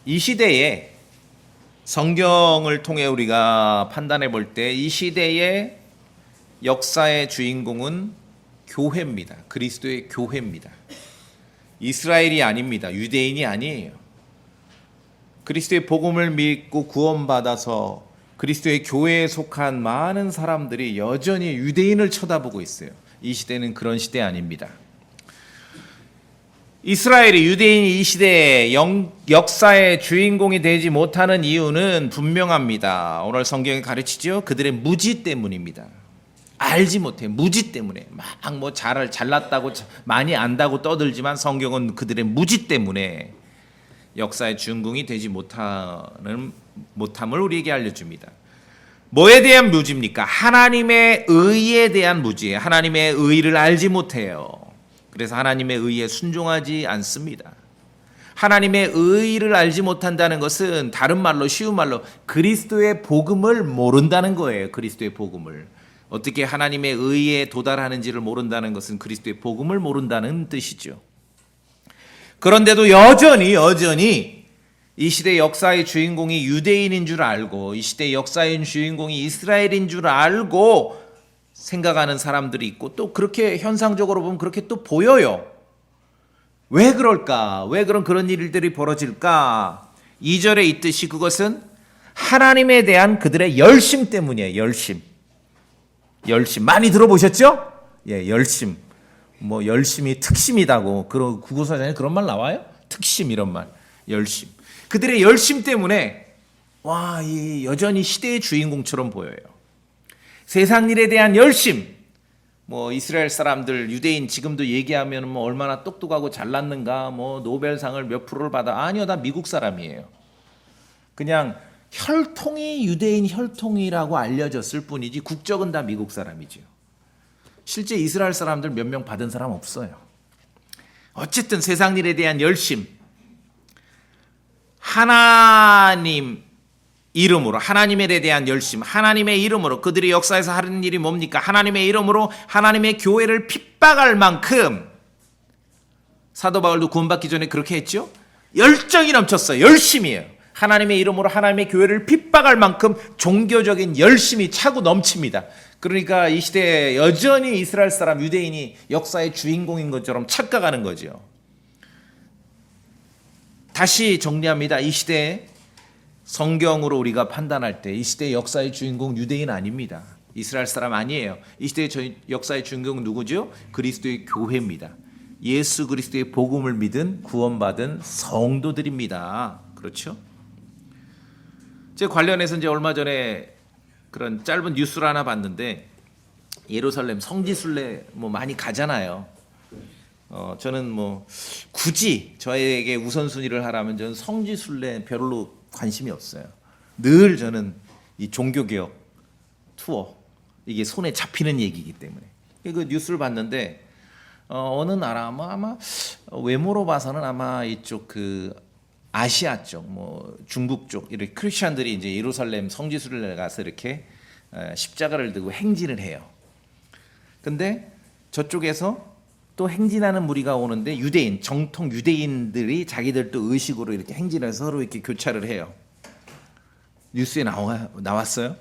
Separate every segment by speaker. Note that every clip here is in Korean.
Speaker 1: 이 시대에 성경을 통해 우리가 판단해 볼 때 이 시대의 역사의 주인공은 교회입니다. 그리스도의 교회입니다. 이스라엘이 아닙니다. 유대인이 아니에요. 그리스도의 복음을 믿고 구원받아서 그리스도의 교회에 속한 많은 사람들이 여전히 유대인을 쳐다보고 있어요. 이 시대는 그런 시대 아닙니다. 이스라엘이 유대인이 이 시대의 역사의 주인공이 되지 못하는 이유는 분명합니다. 오늘 성경이 가르치죠. 그들의 무지 때문입니다. 알지 못해. 무지 때문에. 막 뭐 잘났다고 많이 안다고 떠들지만 성경은 그들의 무지 때문에 역사의 주인공이 되지 못함을 우리에게 알려줍니다. 뭐에 대한 무지입니까? 하나님의 의에 대한 무지예요. 하나님의 의를 알지 못해요. 그래서 하나님의 의에 순종하지 않습니다. 하나님의 의를 알지 못한다는 것은 다른 말로 쉬운 말로 그리스도의 복음을 모른다는 거예요. 그리스도의 복음을. 어떻게 하나님의 의에 도달하는지를 모른다는 것은 그리스도의 복음을 모른다는 뜻이죠. 그런데도 여전히 이 시대 역사의 주인공이 유대인인 줄 알고 이 시대 역사의 주인공이 이스라엘인 줄 알고 생각하는 사람들이 있고 또 그렇게 현상적으로 보면 그렇게 또 보여요. 왜 그럴까? 왜 그런 일들이 벌어질까? 2절에 있듯이 그것은 하나님에 대한 그들의 열심 때문이에요. 열심. 많이 들어보셨죠? 예, 열심. 뭐 열심이 특심이다고 그런 국어사전에 그런 말 나와요? 특심 이런 말. 열심. 그들의 열심 때문에 이 여전히 시대의 주인공처럼 보여요. 세상 일에 대한 열심. 뭐 이스라엘 사람들 유대인 지금도 얘기하면 뭐 얼마나 똑똑하고 잘났는가 뭐 노벨상을 몇 프로를 받아. 아니요, 다 미국 사람이에요. 그냥 혈통이 유대인 혈통이라고 알려졌을 뿐이지 국적은 다 미국 사람이죠. 실제 이스라엘 사람들 몇 명 받은 사람 없어요. 어쨌든 세상 일에 대한 열심, 하나님 이름으로, 하나님에 대한 열심, 하나님의 이름으로 그들이 역사에서 하는 일이 뭡니까? 하나님의 이름으로 하나님의 교회를 핍박할 만큼 사도 바울도 구원받기 전에 그렇게 했죠? 열정이 넘쳤어요. 열심이에요. 하나님의 이름으로 하나님의 교회를 핍박할 만큼 종교적인 열심이 차고 넘칩니다. 그러니까 이 시대에 여전히 이스라엘 사람 유대인이 역사의 주인공인 것처럼 착각하는 거죠. 다시 정리합니다. 이 시대에 성경으로 우리가 판단할 때 이 시대의 역사의 주인공 유대인 아닙니다. 이스라엘 사람 아니에요. 이 시대의 역사의 주인공은 누구죠? 그리스도의 교회입니다. 예수 그리스도의 복음을 믿은 구원받은 성도들입니다. 그렇죠? 제 관련해서 이제 얼마 전에 그런 짧은 뉴스를 하나 봤는데 예루살렘 성지순례 뭐 많이 가잖아요. 저는 뭐 굳이 저에게 우선순위를 하라면 저는 성지순례 별로 관심이 없어요. 늘 저는 이 종교개혁 투어 이게 손에 잡히는 얘기이기 때문에 그 뉴스를 봤는데 어느 나라 아마 외모로 봐서는 아마 이쪽 그 아시아 쪽, 뭐 중국 쪽 이렇게 크리스천들이 이제 예루살렘 성지순례에 가서 이렇게 십자가를 들고 행진을 해요. 근데 저쪽에서 또 행진하는 무리가 오는데 유대인, 정통 유대인들이 자기들도 의식으로 이렇게 행진해서 서로 이렇게 교차를 해요. 뉴스에 나왔어요.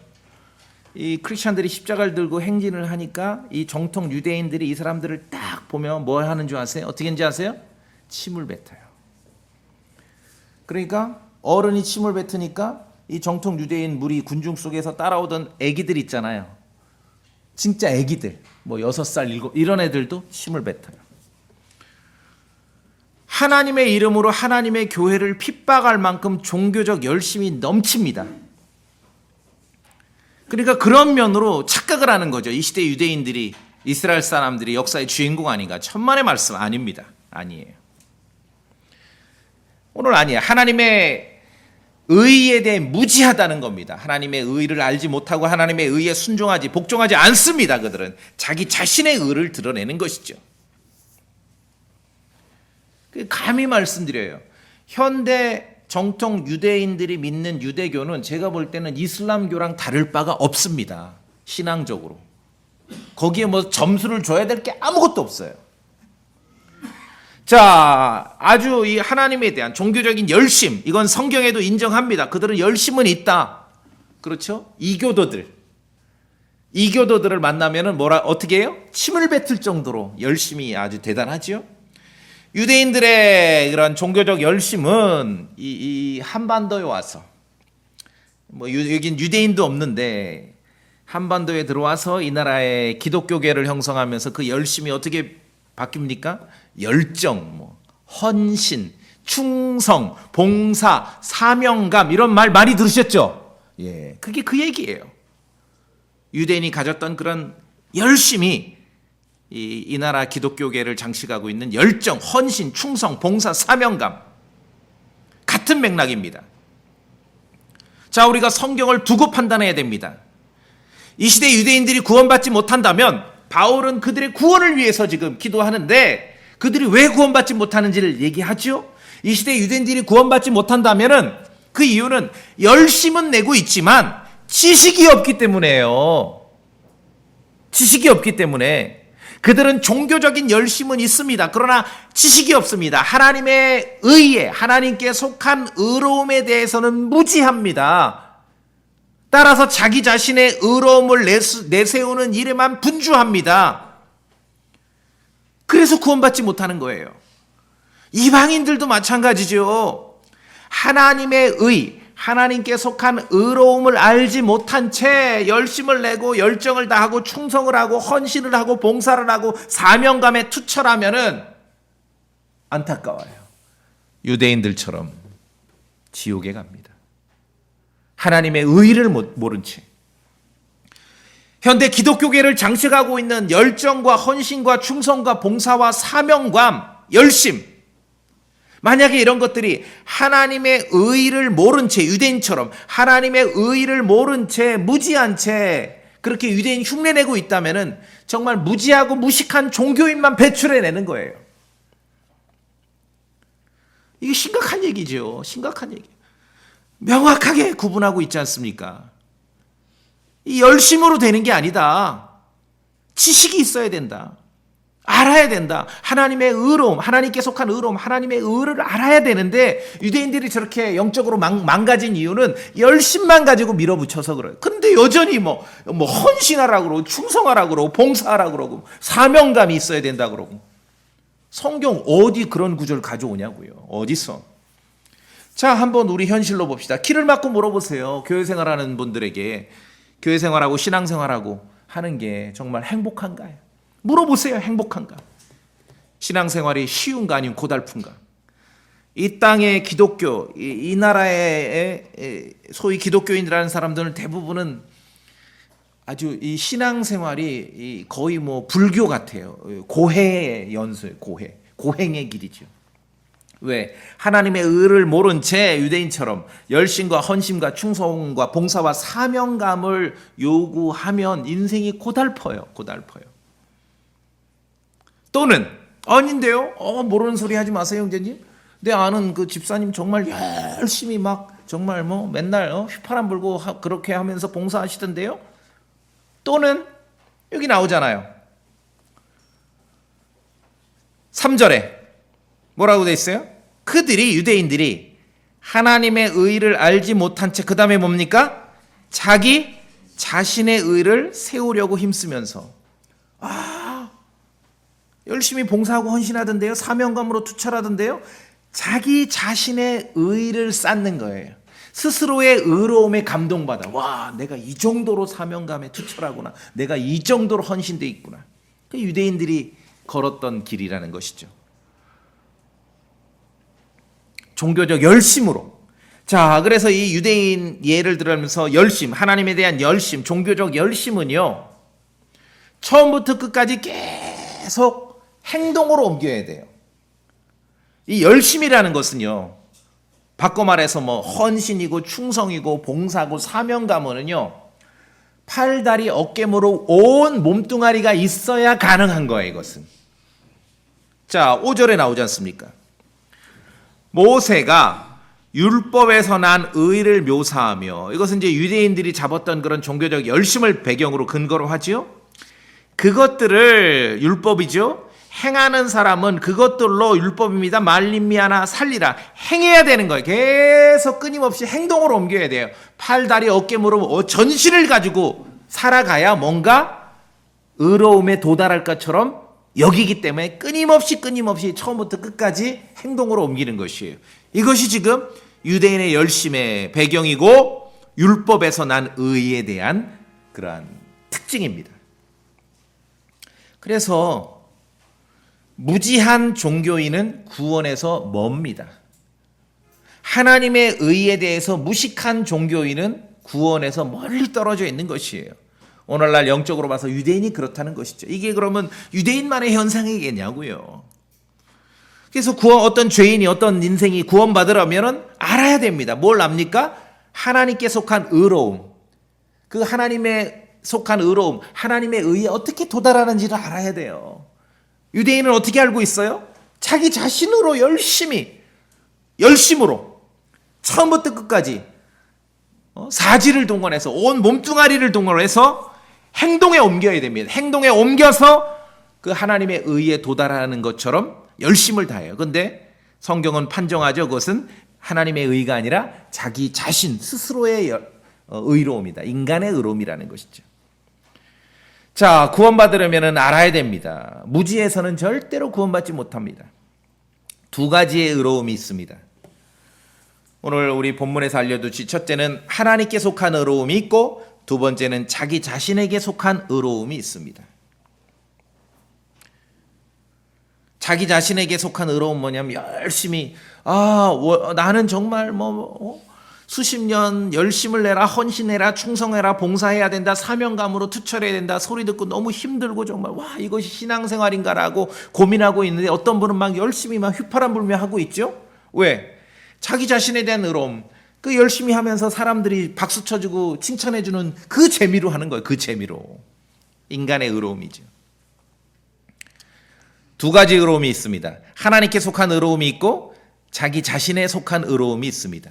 Speaker 1: 이 크리스천들이 십자가를 들고 행진을 하니까 이 정통 유대인들이 이 사람들을 딱 보면 뭘 하는 줄 아세요? 어떻게 하는지 아세요? 침을 뱉어요. 그러니까 어른이 침을 뱉으니까 이 정통 유대인 무리 군중 속에서 따라오던 애기들 있잖아요. 진짜 애기들, 뭐 6살, 7 이런 애들도 침을 뱉어요. 하나님의 이름으로 하나님의 교회를 핍박할 만큼 종교적 열심이 넘칩니다. 그러니까 그런 면으로 착각을 하는 거죠. 이 시대 유대인들이 이스라엘 사람들이 역사의 주인공 아닌가? 천만의 말씀 아닙니다. 아니에요. 오늘 아니에요. 하나님의 의에 대해 무지하다는 겁니다. 하나님의 의를 알지 못하고 하나님의 의에 순종하지 복종하지 않습니다. 그들은 자기 자신의 의를 드러내는 것이죠. 감히 말씀드려요. 현대 정통 유대인들이 믿는 유대교는 제가 볼 때는 이슬람교랑 다를 바가 없습니다. 신앙적으로. 거기에 뭐 점수를 줘야 될 게 아무것도 없어요. 자, 아주 이 하나님에 대한 종교적인 열심, 이건 성경에도 인정합니다. 그들은 열심은 있다. 그렇죠? 이교도들을 만나면은 어떻게 해요? 침을 뱉을 정도로 열심이 아주 대단하지요. 유대인들의 그런 종교적 열심은 이 한반도에 와서, 여긴 유대인도 없는데 한반도에 들어와서 이 나라의 기독교계를 형성하면서 그 열심이 어떻게 바뀝니까? 열정, 헌신, 충성, 봉사, 사명감, 이런 말 많이 들으셨죠? 예, 그게 그 얘기예요. 유대인이 가졌던 그런 열심이 이 나라 기독교계를 장식하고 있는 열정, 헌신, 충성, 봉사, 사명감, 같은 맥락입니다. 자, 우리가 성경을 두고 판단해야 됩니다. 이 시대 유대인들이 구원받지 못한다면 바울은 그들의 구원을 위해서 지금 기도하는데, 그들이 왜 구원받지 못하는지를 얘기하죠. 이 시대 유대인들이 구원받지 못한다면은 그 이유는 열심은 내고 있지만 지식이 없기 때문에요. 지식이 없기 때문에. 그들은 종교적인 열심은 있습니다. 그러나 지식이 없습니다. 하나님의 의에, 하나님께 속한 의로움에 대해서는 무지합니다. 따라서 자기 자신의 의로움을 내세우는 일에만 분주합니다. 그래서 구원받지 못하는 거예요. 이방인들도 마찬가지죠. 하나님의 의, 하나님께 속한 의로움을 알지 못한 채 열심을 내고 열정을 다하고 충성을 하고 헌신을 하고 봉사를 하고 사명감에 투철하면은 안타까워요. 유대인들처럼 지옥에 갑니다. 하나님의 의를 모른 채. 현대 기독교계를 장식하고 있는 열정과 헌신과 충성과 봉사와 사명감, 열심, 만약에 이런 것들이 하나님의 의를 모른 채, 유대인처럼 하나님의 의를 모른 채, 무지한 채 그렇게 유대인 흉내내고 있다면은 정말 무지하고 무식한 종교인만 배출해내는 거예요. 이게 심각한 얘기죠. 심각한 얘기. 명확하게 구분하고 있지 않습니까? 이 열심으로 되는 게 아니다. 지식이 있어야 된다. 알아야 된다. 하나님의 의로움, 하나님께 속한 의로움, 하나님의 의를 알아야 되는데 유대인들이 저렇게 영적으로 망가진 이유는 열심만 가지고 밀어붙여서 그래요. 근데 여전히 헌신하라고 그러고 충성하라고 그러고 봉사하라고 그러고 사명감이 있어야 된다 그러고. 성경 어디 그런 구절을 가져오냐고요. 어디서? 자, 한번 우리 현실로 봅시다. 키를 맞고 물어보세요. 교회 생활하는 분들에게 교회 생활하고 신앙 생활하고 하는 게 정말 행복한가요? 물어보세요. 행복한가? 신앙 생활이 쉬운가 아니면 고달픈가? 이 땅의 기독교, 이 나라의 소위 기독교인이라는 사람들은 대부분은 아주 이 신앙 생활이 거의 불교 같아요. 고해의 연수예요. 고행의 길이죠. 왜? 하나님의 의를 모른 채 유대인처럼 열심과 헌신과 충성과 봉사와 사명감을 요구하면 인생이 고달퍼요. 또는 아닌데요? 모르는 소리 하지 마세요, 형제님. 내 아는 그 집사님 정말 열심히 정말 맨날 휘파람 불고 그렇게 하면서 봉사하시던데요. 또는 여기 나오잖아요. 3절에 뭐라고 돼 있어요? 그들이, 유대인들이 하나님의 의를 알지 못한 채, 그 다음에 뭡니까? 자기 자신의 의를 세우려고 힘쓰면서 열심히 봉사하고 헌신하던데요. 사명감으로 투철하던데요. 자기 자신의 의를 쌓는 거예요. 스스로의 의로움에 감동받아. 와, 내가 이 정도로 사명감에 투철하구나. 내가 이 정도로 헌신돼 있구나. 그 유대인들이 걸었던 길이라는 것이죠. 종교적 열심으로. 자, 그래서 이 유대인 예를 들면서 열심, 하나님에 대한 열심, 종교적 열심은요, 처음부터 끝까지 계속 행동으로 옮겨야 돼요. 이 열심이라는 것은요, 바꿔 말해서 헌신이고 충성이고 봉사고 사명감은요, 팔, 다리, 어깨, 무릎 온 몸뚱아리가 있어야 가능한 거예요. 이것은. 자, 5절에 나오지 않습니까? 모세가 율법에서 난 의를 묘사하며, 이것은 이제 유대인들이 잡았던 그런 종교적 열심을 배경으로 근거로 하지요. 그것들을 율법이죠. 행하는 사람은 그것들로 율법입니다. 말림미하나 살리라. 행해야 되는 거예요. 계속 끊임없이 행동으로 옮겨야 돼요. 팔, 다리, 어깨, 무릎, 전신을 가지고 살아가야 뭔가 의로움에 도달할 것처럼 여기기 때문에 끊임없이 처음부터 끝까지 행동으로 옮기는 것이에요. 이것이 지금 유대인의 열심의 배경이고 율법에서 난 의에 대한 그러한 특징입니다. 그래서 무지한 종교인은 구원에서 멉니다. 하나님의 의에 대해서 무식한 종교인은 구원에서 멀리 떨어져 있는 것이에요. 오늘날 영적으로 봐서 유대인이 그렇다는 것이죠. 이게 그러면 유대인만의 현상이겠냐고요. 그래서 어떤 죄인이 어떤 인생이 구원받으려면 알아야 됩니다. 뭘 압니까? 하나님께 속한 의로움. 그 하나님의 속한 의로움, 하나님의 의에 어떻게 도달하는지를 알아야 돼요. 유대인은 어떻게 알고 있어요? 자기 자신으로 열심으로 처음부터 끝까지 사지를 동원해서 온 몸뚱아리를 동원해서 행동에 옮겨야 됩니다. 행동에 옮겨서 그 하나님의 의에 도달하는 것처럼 열심을 다해요. 그런데 성경은 판정하죠. 그것은 하나님의 의가 아니라 자기 자신 스스로의 의로움이다. 인간의 의로움이라는 것이죠. 자, 구원받으려면 알아야 됩니다. 무지에서는 절대로 구원받지 못합니다. 두 가지의 의로움이 있습니다. 오늘 우리 본문에서 알려두신 첫째는 하나님께 속한 의로움이 있고 두 번째는 자기 자신에게 속한 의로움이 있습니다. 자기 자신에게 속한 의로움 뭐냐면 열심히 나는 정말 수십 년 열심을 내라, 헌신해라, 충성해라, 봉사해야 된다, 사명감으로 투철해야 된다 소리 듣고 너무 힘들고 정말 이것이 신앙생활인가라고 고민하고 있는데 어떤 분은 막 열심히 막 휘파람 불며 하고 있죠. 왜? 자기 자신에 대한 의로움, 그 열심히 하면서 사람들이 박수 쳐주고 칭찬해주는 그 재미로 하는 거예요. 그 재미로. 인간의 의로움이죠. 두 가지 의로움이 있습니다. 하나님께 속한 의로움이 있고 자기 자신에 속한 의로움이 있습니다.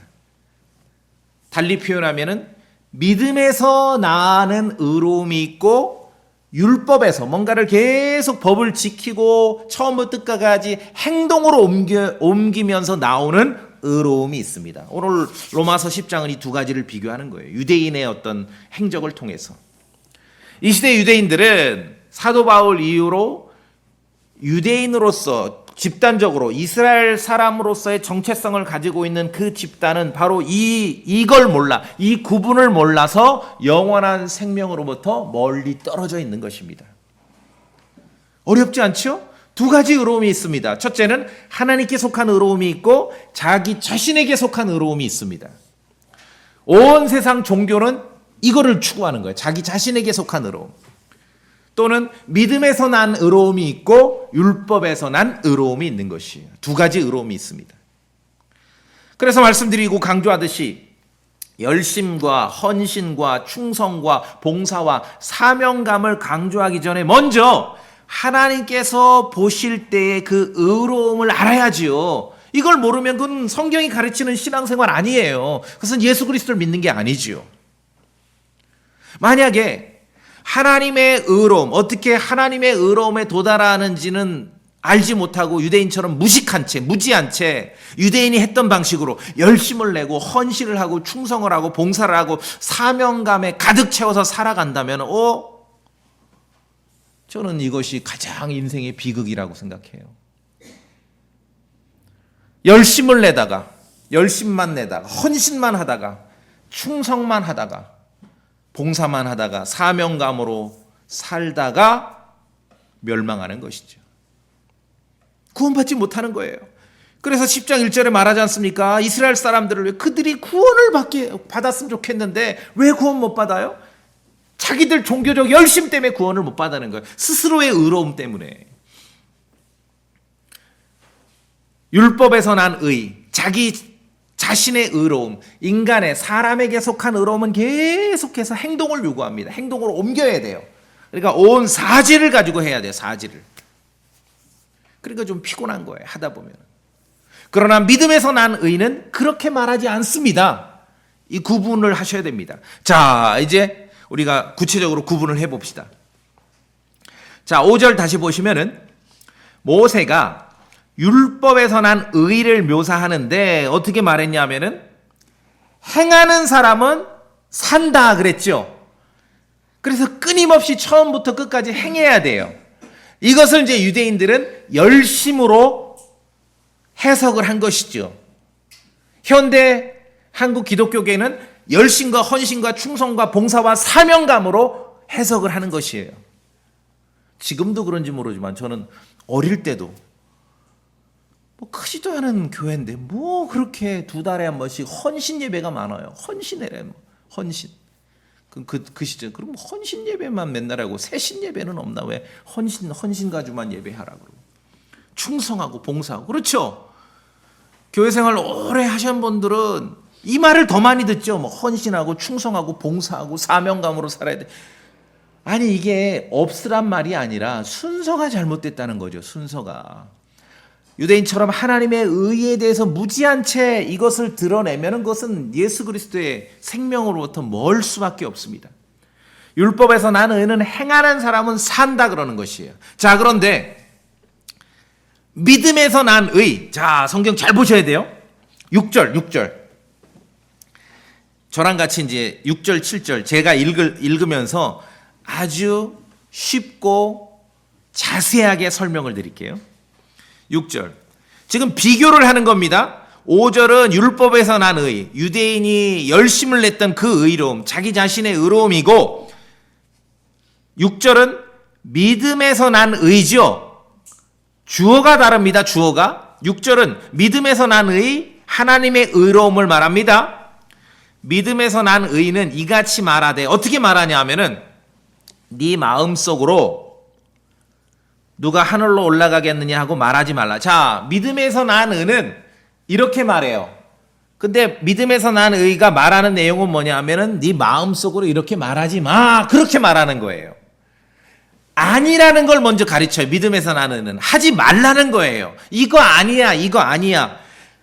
Speaker 1: 달리 표현하면은 믿음에서 나는 의로움이 있고 율법에서 뭔가를 계속 법을 지키고 처음부터 끝까지 행동으로 옮기면서 나오는 의로움이 있습니다. 오늘 로마서 10장은 이 두 가지를 비교하는 거예요. 유대인의 어떤 행적을 통해서. 이 시대 유대인들은 사도 바울 이후로 유대인으로서 집단적으로 이스라엘 사람으로서의 정체성을 가지고 있는 그 집단은 바로 이걸 몰라, 이 구분을 몰라서 영원한 생명으로부터 멀리 떨어져 있는 것입니다. 어렵지 않죠? 두 가지 의로움이 있습니다. 첫째는 하나님께 속한 의로움이 있고 자기 자신에게 속한 의로움이 있습니다. 온 세상 종교는 이거를 추구하는 거예요. 자기 자신에게 속한 의로움. 또는 믿음에서 난 의로움이 있고 율법에서 난 의로움이 있는 것이에요. 두 가지 의로움이 있습니다. 그래서 말씀드리고 강조하듯이 열심과 헌신과 충성과 봉사와 사명감을 강조하기 전에 먼저 하나님께서 보실 때의 그 의로움을 알아야지요. 이걸 모르면 그건 성경이 가르치는 신앙생활 아니에요. 그것은 예수 그리스도를 믿는 게 아니지요. 만약에 하나님의 의로움, 어떻게 하나님의 의로움에 도달하는지는 알지 못하고 유대인처럼 무식한 채, 무지한 채 유대인이 했던 방식으로 열심을 내고 헌신을 하고 충성을 하고 봉사를 하고 사명감에 가득 채워서 살아간다면 저는 이것이 가장 인생의 비극이라고 생각해요. 열심을 내다가, 열심만 내다가, 헌신만 하다가, 충성만 하다가, 봉사만 하다가, 사명감으로 살다가 멸망하는 것이죠. 구원받지 못하는 거예요. 그래서 10장 1절에 말하지 않습니까? 이스라엘 사람들을 위해 그들이 구원을 받았으면 좋겠는데 왜 구원 못 받아요? 자기들 종교적 열심 때문에 구원을 못 받는 거예요. 스스로의 의로움 때문에. 율법에서 난 의, 자기 자신의 의로움, 인간의 사람에게 속한 의로움은 계속해서 행동을 요구합니다. 행동으로 옮겨야 돼요. 그러니까 온 사지를 가지고 해야 돼요. 사지를. 그러니까 좀 피곤한 거예요. 하다 보면. 그러나 믿음에서 난 의는 그렇게 말하지 않습니다. 이 구분을 하셔야 됩니다. 자, 이제 우리가 구체적으로 구분을 해봅시다. 자, 5절 다시 보시면은 모세가 율법에서 난 의를 묘사하는데 어떻게 말했냐면은 행하는 사람은 산다 그랬죠. 그래서 끊임없이 처음부터 끝까지 행해야 돼요. 이것을 이제 유대인들은 열심으로 해석을 한 것이죠. 현대 한국 기독교계는 열심과 헌신과 충성과 봉사와 사명감으로 해석을 하는 것이에요. 지금도 그런지 모르지만 저는 어릴 때도 뭐 크지도 않은 교회인데 뭐 그렇게 2달에 한 번씩 헌신 예배가 많아요. 헌신해래, 헌신. 그 시절 그럼 헌신 예배만 맨날 하고 새신 예배는 없나? 왜 헌신 가지고만 예배하라 그러고 충성하고 봉사하고 그렇죠. 교회 생활 오래 하신 분들은 이 말을 더 많이 듣죠. 뭐 헌신하고 충성하고 봉사하고 사명감으로 살아야 돼. 아니 이게 없으란 말이 아니라 순서가 잘못됐다는 거죠. 순서가. 유대인처럼 하나님의 의에 대해서 무지한 채 이것을 드러내면 그것은 예수 그리스도의 생명으로부터 멀 수밖에 없습니다. 율법에서 난 의는 행하는 사람은 산다 그러는 것이에요. 자, 그런데 믿음에서 난 의. 자, 성경 잘 보셔야 돼요. 6절. 저랑 같이 이제 6절, 7절 제가 읽으면서 아주 쉽고 자세하게 설명을 드릴게요. 6절. 지금 비교를 하는 겁니다. 5절은 율법에서 난 의, 유대인이 열심을 냈던 그 의로움, 자기 자신의 의로움이고 6절은 믿음에서 난 의죠. 주어가 다릅니다. 주어가. 6절은 믿음에서 난 의, 하나님의 의로움을 말합니다. 믿음에서 난 의는 이같이 말하되 어떻게 말하냐 하면은 네 마음속으로 누가 하늘로 올라가겠느냐 하고 말하지 말라. 자, 믿음에서 난 의는 이렇게 말해요. 근데 믿음에서 난 의가 말하는 내용은 뭐냐 하면은 네 마음속으로 이렇게 말하지 마. 그렇게 말하는 거예요. 아니라는 걸 먼저 가르쳐요. 믿음에서 난 의는. 하지 말라는 거예요. 이거 아니야. 이거 아니야.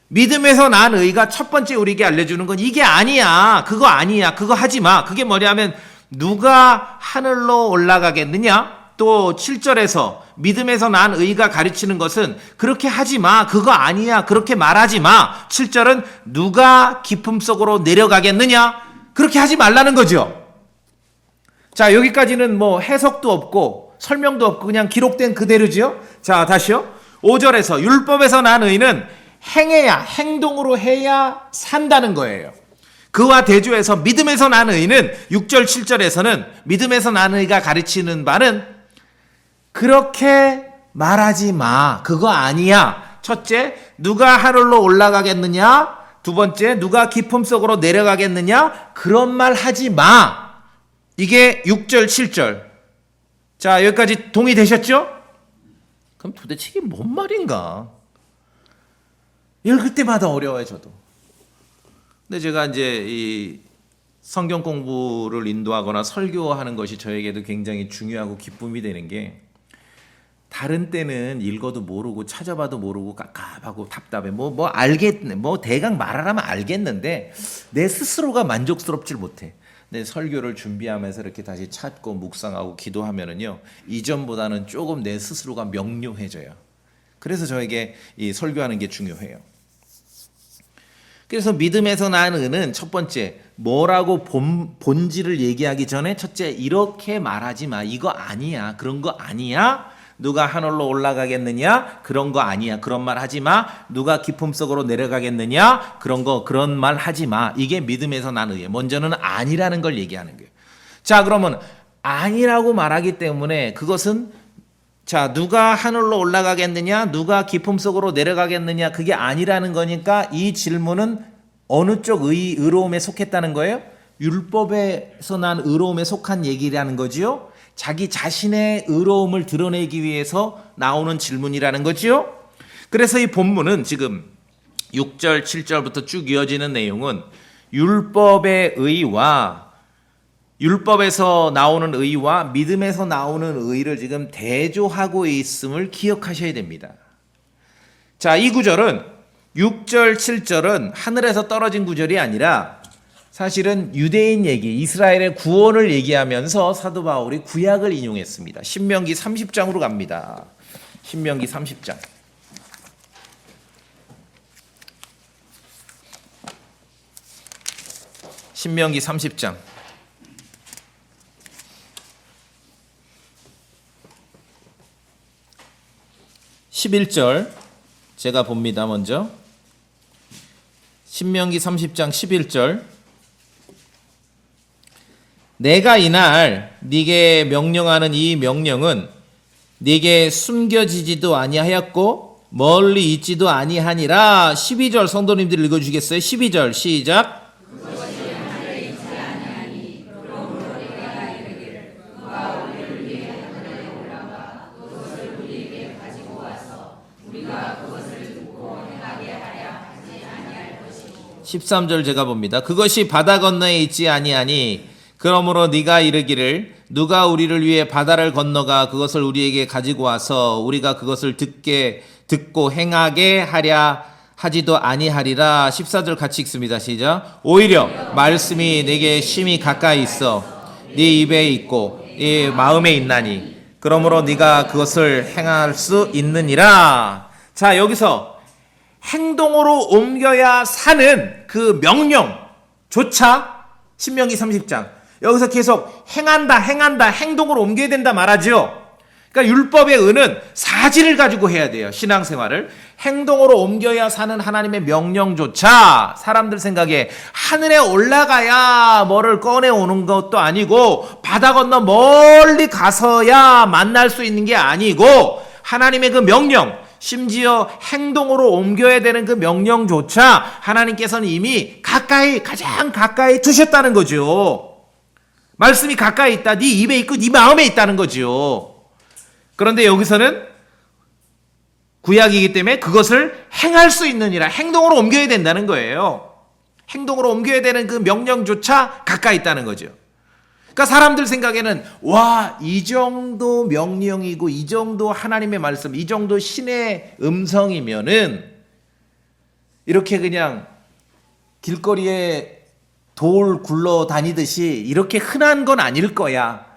Speaker 1: 믿음에서 난 의가 첫 번째 우리에게 알려주는 건 이게 아니야. 그거 아니야. 그거 하지 마. 그게 뭐냐면 누가 하늘로 올라가겠느냐? 또 7절에서 믿음에서 난 의가 가르치는 것은 그렇게 하지 마. 그거 아니야. 그렇게 말하지 마. 7절은 누가 깊음 속으로 내려가겠느냐? 그렇게 하지 말라는 거죠. 자, 여기까지는 뭐 해석도 없고 설명도 없고 그냥 기록된 그대로죠. 자, 다시요. 5절에서 율법에서 난 의는 행해야, 행동으로 해야 산다는 거예요. 그와 대조해서 믿음에서 난 의는 6절, 7절에서는 믿음에서 난 의가 가르치는 바는 그렇게 말하지 마. 그거 아니야. 첫째, 누가 하늘로 올라가겠느냐? 두 번째, 누가 깊음 속으로 내려가겠느냐? 그런 말 하지 마. 이게 6절, 7절. 자, 여기까지 동의되셨죠? 그럼 도대체 이게 뭔 말인가? 읽을 때마다 어려워요, 저도. 근데 제가 이제 이 성경 공부를 인도하거나 설교하는 것이 저에게도 굉장히 중요하고 기쁨이 되는 게 다른 때는 읽어도 모르고 찾아봐도 모르고 깝깝하고 답답해. 뭐 알겠네. 뭐 대강 말하라면 알겠는데 내 스스로가 만족스럽질 못해. 근데 설교를 준비하면서 이렇게 다시 찾고 묵상하고 기도하면은요. 이전보다는 조금 내 스스로가 명료해져요. 그래서 저에게 이 설교하는 게 중요해요. 그래서 믿음에서 난 의는 첫 번째 뭐라고 본질을 얘기하기 전에 첫째 이렇게 말하지 마. 이거 아니야. 그런 거 아니야. 누가 하늘로 올라가겠느냐? 그런 거 아니야. 그런 말 하지 마. 누가 깊음 속으로 내려가겠느냐? 그런 말 하지 마. 이게 믿음에서 난 의예요. 먼저는 아니라는 걸 얘기하는 거예요. 자, 그러면 아니라고 말하기 때문에 그것은 자, 누가 하늘로 올라가겠느냐? 누가 깊음 속으로 내려가겠느냐? 그게 아니라는 거니까 이 질문은 어느 쪽 의로움에 속했다는 거예요? 율법에서 난 의로움에 속한 얘기라는 거지요. 자기 자신의 의로움을 드러내기 위해서 나오는 질문이라는 거지요. 그래서 이 본문은 지금 6절, 7절부터 쭉 이어지는 내용은 율법의 의와 율법에서 나오는 의와 믿음에서 나오는 의를 지금 대조하고 있음을 기억하셔야 됩니다. 자, 이 구절은 6절, 7절은 하늘에서 떨어진 구절이 아니라 사실은 유대인 얘기, 이스라엘의 구원을 얘기하면서 사도 바울이 구약을 인용했습니다. 신명기 30장으로 갑니다. 신명기 30장. 신명기 30장. 11절 제가 봅니다. 먼저 신명기 30장 11절. 내가 이날 네게 명령하는 이 명령은 네게 숨겨지지도 아니하였고 멀리 있지도 아니하니라. 12절 성도님들 읽어주시겠어요? 12절 시작. (13절) 제가 봅니다. 그것이 바다 건너에 있지 아니하니 그러므로 네가 이르기를 누가 우리를 위해 바다를 건너가 그것을 우리에게 가지고 와서 우리가 그것을 듣고 행하게 하랴 하지도 아니하리라. 14절 같이 읽습니다. 시작. 오히려 말씀이 내게 심히 가까이 있어 네 입에 있고 네 마음에 있나니 그러므로 네가 그것을 행할 수 있느니라. 자, 여기서 행동으로 옮겨야 사는 그 명령조차 신명기 30장 여기서 계속 행한다 행동으로 옮겨야 된다 말하죠. 그러니까 율법의 은은 사실을 가지고 해야 돼요. 신앙생활을 행동으로 옮겨야 사는 하나님의 명령조차 사람들 생각에 하늘에 올라가야 뭐를 꺼내오는 것도 아니고 바다 건너 멀리 가서야 만날 수 있는 게 아니고 하나님의 그 명령, 심지어 행동으로 옮겨야 되는 그 명령조차 하나님께서는 이미 가장 가까이 두셨다는 거죠. 말씀이 가까이 있다. 네 입에 있고 네 마음에 있다는 거죠. 그런데 여기서는 구약이기 때문에 그것을 행할 수 있느니라. 행동으로 옮겨야 된다는 거예요. 행동으로 옮겨야 되는 그 명령조차 가까이 있다는 거죠. 그러니까 사람들 생각에는 와, 이 정도 명령이고 이 정도 하나님의 말씀, 이 정도 신의 음성이면은 이렇게 그냥 길거리에 돌 굴러 다니듯이 이렇게 흔한 건 아닐 거야.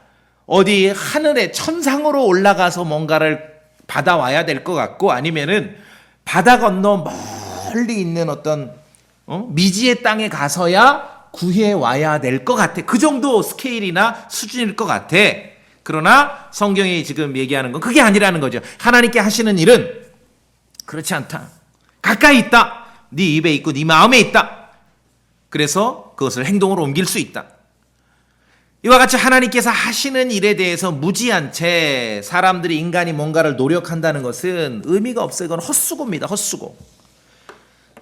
Speaker 1: 어디 하늘에 천상으로 올라가서 뭔가를 받아와야 될 것 같고 아니면은 바다 건너 멀리 있는 어떤 미지의 땅에 가서야 구해와야 될 것 같아. 그 정도 스케일이나 수준일 것 같아. 그러나 성경이 지금 얘기하는 건 그게 아니라는 거죠. 하나님께 하시는 일은 그렇지 않다. 가까이 있다. 네 입에 있고 네 마음에 있다. 그래서 그것을 행동으로 옮길 수 있다. 이와 같이 하나님께서 하시는 일에 대해서 무지한 채 사람들이 인간이 뭔가를 노력한다는 것은 의미가 없어요. 이건 헛수고입니다. 헛수고.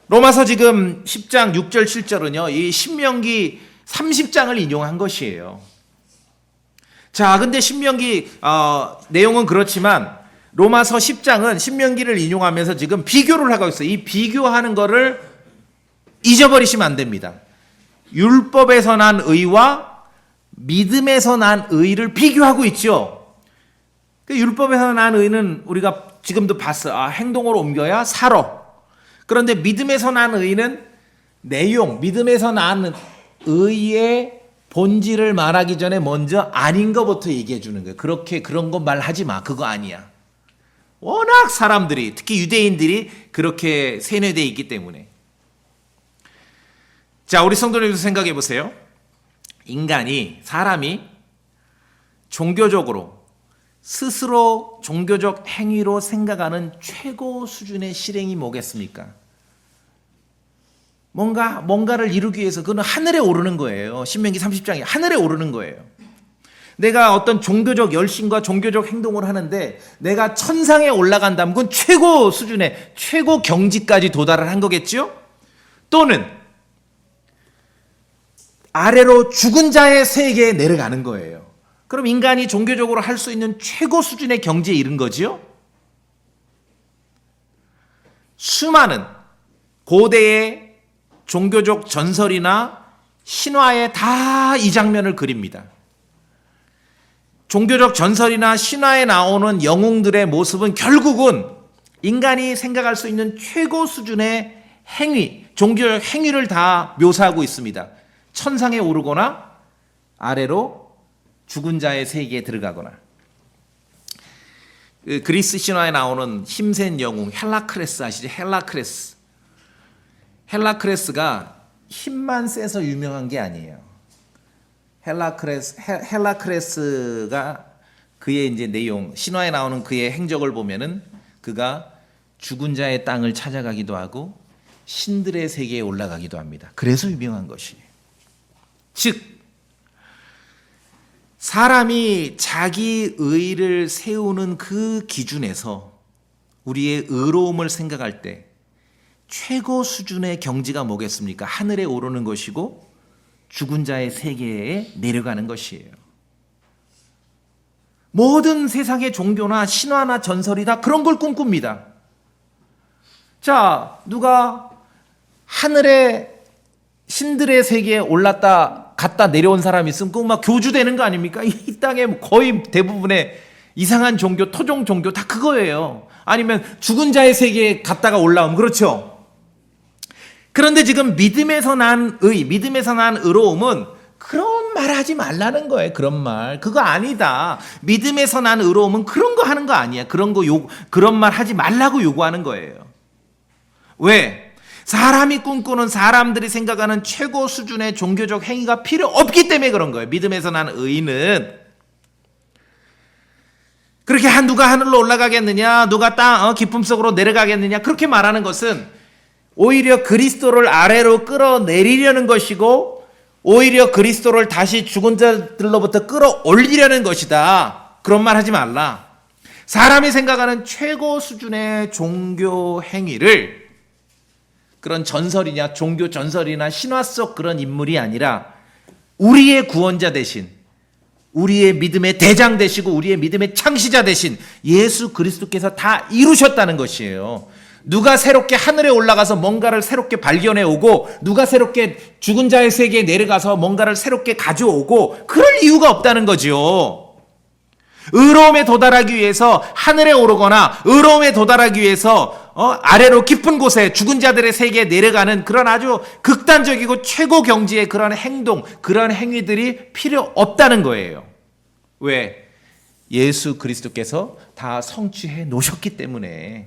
Speaker 1: 로마서 지금 10장 6절 7절은요. 이 신명기 30장을 인용한 것이에요. 자, 근데 신명기 내용은 그렇지만 로마서 10장은 신명기를 인용하면서 지금 비교를 하고 있어요. 이 비교하는 거를 잊어버리시면 안 됩니다. 율법에서 난 의와 믿음에서 난 의를 비교하고 있죠. 율법에서 난 의는 우리가 지금도 봤어. 행동으로 옮겨야 살아. 그런데 믿음에서 난 의는 내용, 믿음에서 난 의의 본질을 말하기 전에 먼저 아닌 것부터 얘기해 주는 거예요. 그런 거 말하지 마. 그거 아니야. 워낙 사람들이, 특히 유대인들이 그렇게 세뇌되어 있기 때문에. 자, 우리 성도님들 생각해 보세요. 사람이 종교적으로 스스로 종교적 행위로 생각하는 최고 수준의 실행이 뭐겠습니까? 뭔가를 이루기 위해서 그건 하늘에 오르는 거예요. 신명기 30장에 하늘에 오르는 거예요. 내가 어떤 종교적 열심과 종교적 행동을 하는데 내가 천상에 올라간다면 그건 최고 수준의 최고 경지까지 도달을 한 거겠죠? 또는 아래로 죽은 자의 세계에 내려가는 거예요. 그럼 인간이 종교적으로 할 수 있는 최고 수준의 경지에 이른 거지요? 수많은 고대의 종교적 전설이나 신화에 다 이 장면을 그립니다. 종교적 전설이나 신화에 나오는 영웅들의 모습은 결국은 인간이 생각할 수 있는 최고 수준의 행위, 종교적 행위를 다 묘사하고 있습니다. 천상에 오르거나 아래로 죽은 자의 세계에 들어가거나. 그 그리스 신화에 나오는 힘센 영웅 헬라크레스 아시죠? 헬라크레스가 힘만 세서 유명한 게 아니에요. 헬라크레스가 그의 이제 내용, 신화에 나오는 그의 행적을 보면은 그가 죽은 자의 땅을 찾아가기도 하고 신들의 세계에 올라가기도 합니다. 그래서 유명한 것이에요. 즉 사람이 자기 의를 세우는 그 기준에서 우리의 의로움을 생각할 때 최고 수준의 경지가 뭐겠습니까? 하늘에 오르는 것이고 죽은 자의 세계에 내려가는 것이에요. 모든 세상의 종교나 신화나 전설이 다 그런 걸 꿈꿉니다. 자, 누가 하늘에 신들의 세계에 올랐다 갔다 내려온 사람이 있으면 그 막 교주되는 거 아닙니까? 이 땅에 거의 대부분의 이상한 종교, 토종 종교 다 그거예요. 아니면 죽은 자의 세계에 갔다가 올라오면 그렇죠. 그런데 지금 믿음에서 난 의, 믿음에서 난 의로움은 그런 말 하지 말라는 거예요. 그런 말. 그거 아니다. 믿음에서 난 의로움은 그런 거 하는 거 아니야. 그런 말 하지 말라고 요구하는 거예요. 왜? 사람이 꿈꾸는 사람들이 생각하는 최고 수준의 종교적 행위가 필요 없기 때문에 그런 거예요. 믿음에서 난 의는. 그렇게 누가 하늘로 올라가겠느냐, 누가 땅 깊음 속으로 내려가겠느냐, 그렇게 말하는 것은 오히려 그리스도를 아래로 끌어내리려는 것이고 오히려 그리스도를 다시 죽은 자들로부터 끌어올리려는 것이다. 그런 말 하지 말라. 사람이 생각하는 최고 수준의 종교 행위를 그런 전설이냐 종교 전설이나 신화 속 그런 인물이 아니라 우리의 구원자 대신 우리의 믿음의 대장 되시고 우리의 믿음의 창시자 되신 예수 그리스도께서 다 이루셨다는 것이에요. 누가 새롭게 하늘에 올라가서 뭔가를 새롭게 발견해 오고 누가 새롭게 죽은 자의 세계에 내려가서 뭔가를 새롭게 가져오고 그럴 이유가 없다는 거죠. 의로움에 도달하기 위해서 하늘에 오르거나 의로움에 도달하기 위해서 아래로 깊은 곳에 죽은 자들의 세계에 내려가는 그런 아주 극단적이고 최고 경지의 그런 행동, 그런 행위들이 필요 없다는 거예요. 왜? 예수 그리스도께서 다 성취해 놓으셨기 때문에.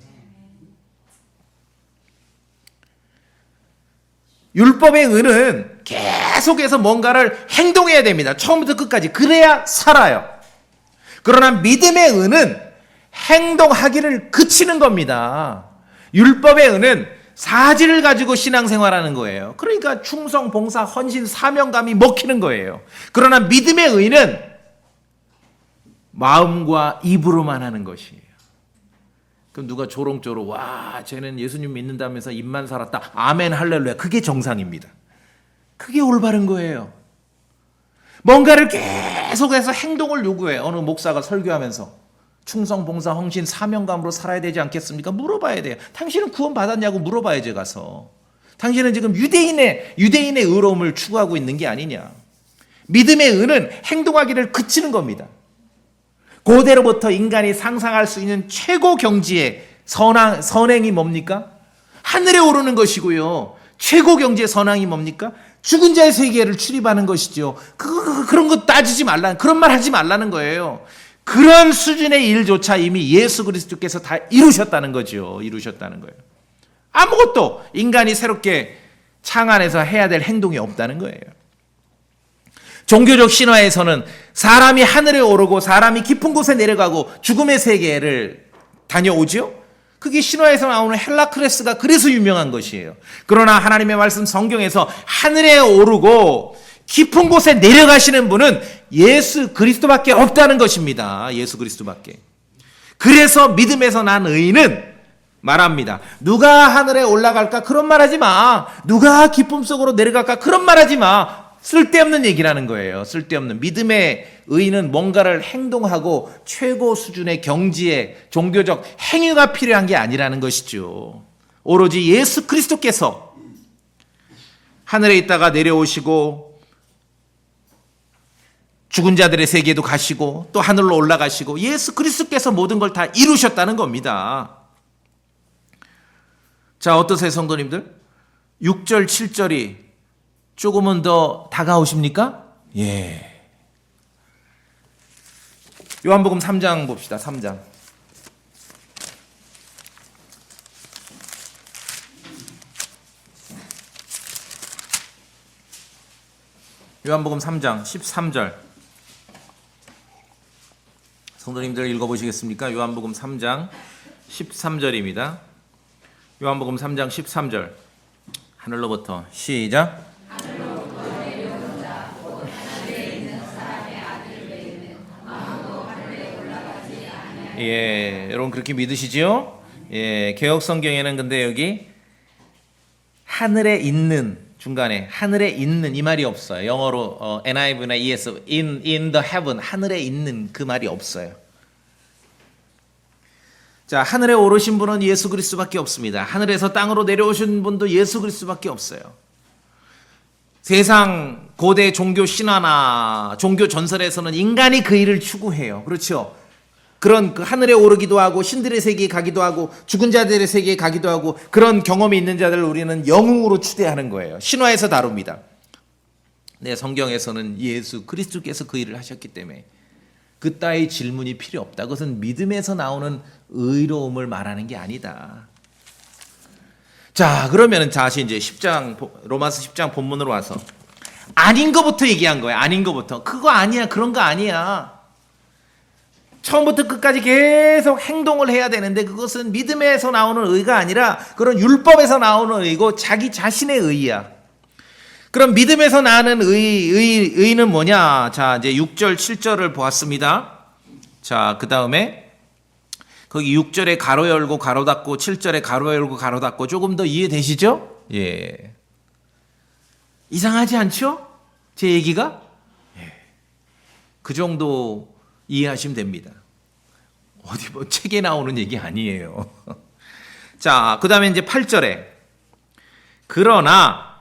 Speaker 1: 율법의 의는 계속해서 뭔가를 행동해야 됩니다. 처음부터 끝까지. 그래야 살아요. 그러나 믿음의 의는 행동하기를 그치는 겁니다. 율법의 의는 사지를 가지고 신앙생활하는 거예요. 그러니까 충성, 봉사, 헌신, 사명감이 먹히는 거예요. 그러나 믿음의 의는 마음과 입으로만 하는 것이에요. 그럼 누가 조롱조롱 와 쟤는 예수님 믿는다면서 입만 살았다. 아멘 할렐루야. 그게 정상입니다. 그게 올바른 거예요. 뭔가를 계속해서 행동을 요구해요. 어느 목사가 설교하면서 충성, 봉사, 헌신, 사명감으로 살아야 되지 않겠습니까? 물어봐야 돼요. 당신은 구원 받았냐고 물어봐야지 가서. 당신은 지금 유대인의 의로움을 추구하고 있는 게 아니냐. 믿음의 의는 행동하기를 그치는 겁니다. 고대로부터 인간이 상상할 수 있는 최고 경지의 선행이 뭡니까? 하늘에 오르는 것이고요. 최고 경지의 선행이 뭡니까? 죽은 자의 세계를 출입하는 것이죠. 그런 거 따지지 말라는, 그런 말 하지 말라는 거예요. 그런 수준의 일조차 이미 예수 그리스도께서 다 이루셨다는 거죠. 이루셨다는 거예요. 아무것도 인간이 새롭게 창안해서 해야 될 행동이 없다는 거예요. 종교적 신화에서는 사람이 하늘에 오르고 사람이 깊은 곳에 내려가고 죽음의 세계를 다녀오죠. 그게 신화에서 나오는 헬라크레스가 그래서 유명한 것이에요. 그러나 하나님의 말씀 성경에서 하늘에 오르고 깊은 곳에 내려가시는 분은 예수 그리스도밖에 없다는 것입니다. 예수 그리스도밖에. 그래서 믿음에서 난 의인은 말합니다. 누가 하늘에 올라갈까? 그런 말 하지 마. 누가 깊음 속으로 내려갈까? 그런 말 하지 마. 쓸데없는 얘기라는 거예요. 쓸데없는. 믿음의 의인은 뭔가를 행동하고 최고 수준의 경지의 종교적 행위가 필요한 게 아니라는 것이죠. 오로지 예수 그리스도께서 하늘에 있다가 내려오시고 죽은 자들의 세계에도 가시고 또 하늘로 올라가시고 예수 그리스도께서 모든 걸 다 이루셨다는 겁니다. 자, 어떠세요 성도님들? 6절 7절이 조금은 더 다가오십니까? 예. 요한복음 3장 봅시다. 3장. 요한복음 3장 13절. 성도님들 읽어보시겠습니까? 요한복음 3장 13절입니다. 요한복음 3장 13절. 하늘로부터 시작. 예, 여러분 그렇게 믿으시죠? 예, 개혁 성경에는 근데 여기 하늘에 있는 중간에 하늘에 있는 이 말이 없어요. 영어로 NIV나 ES in the heaven 하늘에 있는 그 말이 없어요. 자, 하늘에 오르신 분은 예수 그리스도밖에 없습니다. 하늘에서 땅으로 내려오신 분도 예수 그리스도밖에 없어요. 세상 고대 종교 신화나 종교 전설에서는 인간이 그 일을 추구해요. 그렇죠? 그런 그 하늘에 오르기도 하고 신들의 세계에 가기도 하고 죽은 자들의 세계에 가기도 하고 그런 경험이 있는 자들을 우리는 영웅으로 추대하는 거예요. 신화에서 다룹니다. 네, 성경에서는 예수 그리스도께서 그 일을 하셨기 때문에 그 따위 질문이 필요 없다. 그것은 믿음에서 나오는 의로움을 말하는 게 아니다. 자, 그러면은 다시 이제 10장 로마서 10장 본문으로 와서 아닌 거부터 얘기한 거예요. 아닌 거부터. 그거 아니야. 그런 거 아니야. 처음부터 끝까지 계속 행동을 해야 되는데 그것은 믿음에서 나오는 의가 아니라 그런 율법에서 나오는 의고 자기 자신의 의야. 그럼 믿음에서 나는 의는 뭐냐? 자, 이제 6절, 7절을 보았습니다. 자, 그 다음에 거기 6절에 가로 열고 가로 닫고 7절에 가로 열고 가로 닫고 조금 더 이해되시죠? 예. 이상하지 않죠? 제 얘기가? 예. 그 정도 이해하시면 됩니다. 어디 뭐 책에 나오는 얘기 아니에요. 자, 그 다음에 이제 8절에 그러나